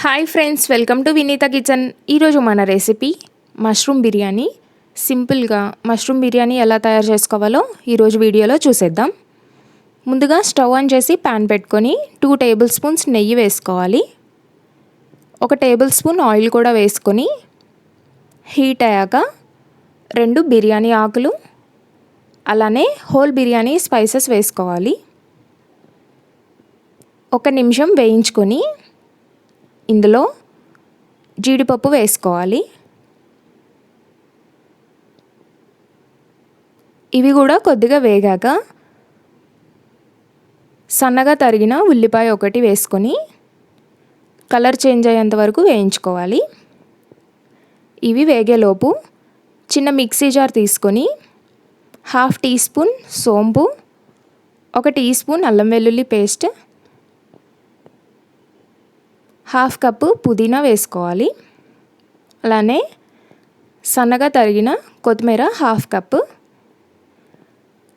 Hi friends, welcome to Vineetha kitchen. ఈరోజు మన recipe mushroom biryani. సింపుల్గా మష్రూమ్ బిర్యానీ ఎలా తయారు చేసుకోవాలో ఈరోజు వీడియోలో చూసేద్దాం. ముందుగా స్టవ్ ఆన్ చేసి ప్యాన్ పెట్టుకొని 2 టేబుల్ స్పూన్స్ నెయ్యి వేసుకోవాలి. 1 టేబుల్ స్పూన్ ఆయిల్ కూడా వేసుకొని హీట్ అయ్యాక 2 బిర్యానీ ఆకులు, అలానే హోల్ బిర్యానీ స్పైసెస్ వేసుకోవాలి. 1 నిమిషం వేయించుకొని ఇందులో జీడిపప్పు వేసుకోవాలి. ఇవి కూడా కొద్దిగా వేగాక సన్నగా తరిగిన ఉల్లిపాయ 1 వేసుకొని కలర్ చేంజ్ అయ్యేంత వరకు వేయించుకోవాలి. ఇవి వేగేలోపు చిన్న మిక్సీ జార్ తీసుకొని 1/2 టీ స్పూన్ సోంపు, 1 టీ స్పూన్ అల్లం వెల్లుల్లి పేస్ట్, 1/2 కప్పు పుదీనా వేసుకోవాలి. అలానే సన్నగా తరిగిన కొత్తిమీర 1/2 కప్పు,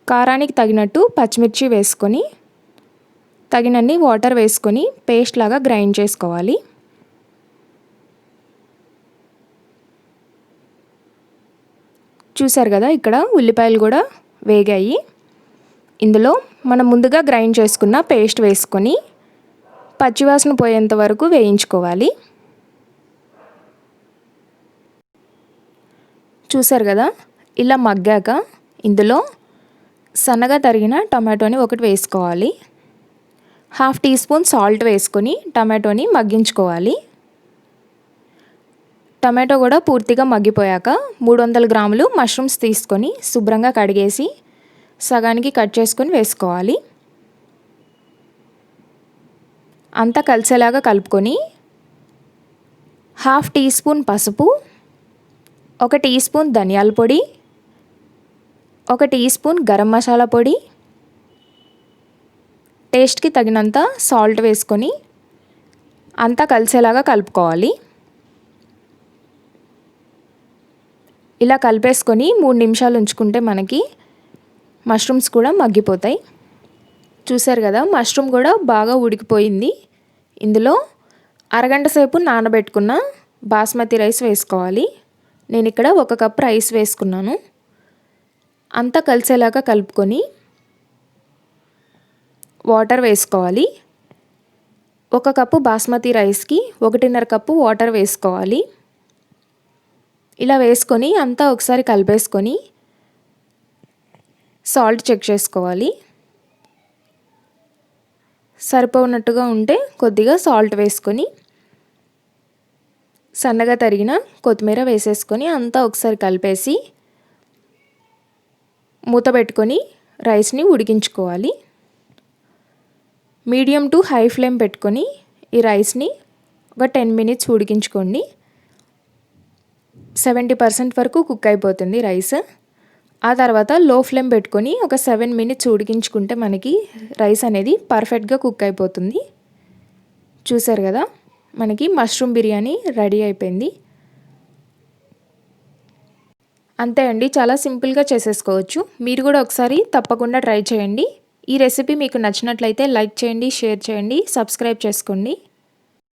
కారానికి తగినట్టు పచ్చిమిర్చి వేసుకొని తగినన్ని వాటర్ వేసుకొని పేస్ట్ లాగా గ్రైండ్ చేసుకోవాలి. చూసారు కదా, ఇక్కడ ఉల్లిపాయలు కూడా వేగాయి. ఇందులో మనం ముందుగా గ్రైండ్ చేసుకున్న పేస్ట్ వేసుకొని పచ్చివాసన పోయేంత వరకు వేయించుకోవాలి. చూసారు కదా, ఇలా మగ్గాక ఇందులో సన్నగా తరిగిన టమాటోని 1 వేసుకోవాలి. 1/2 టీ స్పూన్ సాల్ట్ వేసుకొని టమాటోని మగ్గించుకోవాలి. టమాటో కూడా పూర్తిగా మగ్గిపోయాక 300 గ్రాములు మష్రూమ్స్ తీసుకొని శుభ్రంగా కడిగేసి సగానికి కట్ చేసుకొని వేసుకోవాలి. అంతా కలిసేలాగా కలుపుకొని 1/2 టీ స్పూన్ పసుపు, 1 టీ స్పూన్ ధనియాల పొడి, 1 టీ స్పూన్ గరం మసాలా పొడి, టేస్ట్కి తగినంత సాల్ట్ వేసుకొని అంతా కలిసేలాగా కలుపుకోవాలి. ఇలా కలిపేసుకొని 3 నిమిషాలు ఉంచుకుంటే మనకి మష్రూమ్స్ కూడా మగ్గిపోతాయి. చూసారు కదా, మష్రూమ్ కూడా బాగా ఉడికిపోయింది. ఇందులో అరగంట సేపు నానబెట్టుకున్న బాస్మతి రైస్ వేసుకోవాలి. నేను ఇక్కడ 1 కప్ రైస్ వేసుకున్నాను. అంతా కలిసేలాగా కలుపుకొని వాటర్ వేసుకోవాలి. 1 కప్పు బాస్మతి రైస్కి 1.5 కప్పు వాటర్ వేసుకోవాలి. ఇలా వేసుకొని అంతా ఒకసారి కలిపేసుకొని సాల్ట్ చెక్ చేసుకోవాలి. సరిపోనట్టుగా ఉంటే కొద్దిగా సాల్ట్ వేసుకొని సన్నగా తరిగిన కొత్తిమీర వేసేసుకొని అంతా ఒకసారి కలిపేసి మూత పెట్టుకొని రైస్ని ఉడికించుకోవాలి. మీడియం టు హై ఫ్లేమ్ పెట్టుకొని ఈ రైస్ని ఒక 10 మినిట్స్ ఉడికించుకోండి. 70% వరకు కుక్ అయిపోతుంది రైస్. ఆ తర్వాత లో ఫ్లేమ్ పెట్టుకొని ఒక 7 మినిట్స్ ఉడికించుకుంటే మనకి రైస్ అనేది పర్ఫెక్ట్గా కుక్ అయిపోతుంది. చూసారు కదా, మనకి మష్రూమ్ బిర్యానీ రెడీ అయిపోయింది. అంతే అండి, చాలా సింపుల్గా చేసేసుకోవచ్చు. మీరు కూడా ఒకసారి తప్పకుండా ట్రై చేయండి. ఈ రెసిపీ మీకు నచ్చినట్లయితే లైక్ చేయండి, షేర్ చేయండి, సబ్స్క్రైబ్ చేసుకోండి.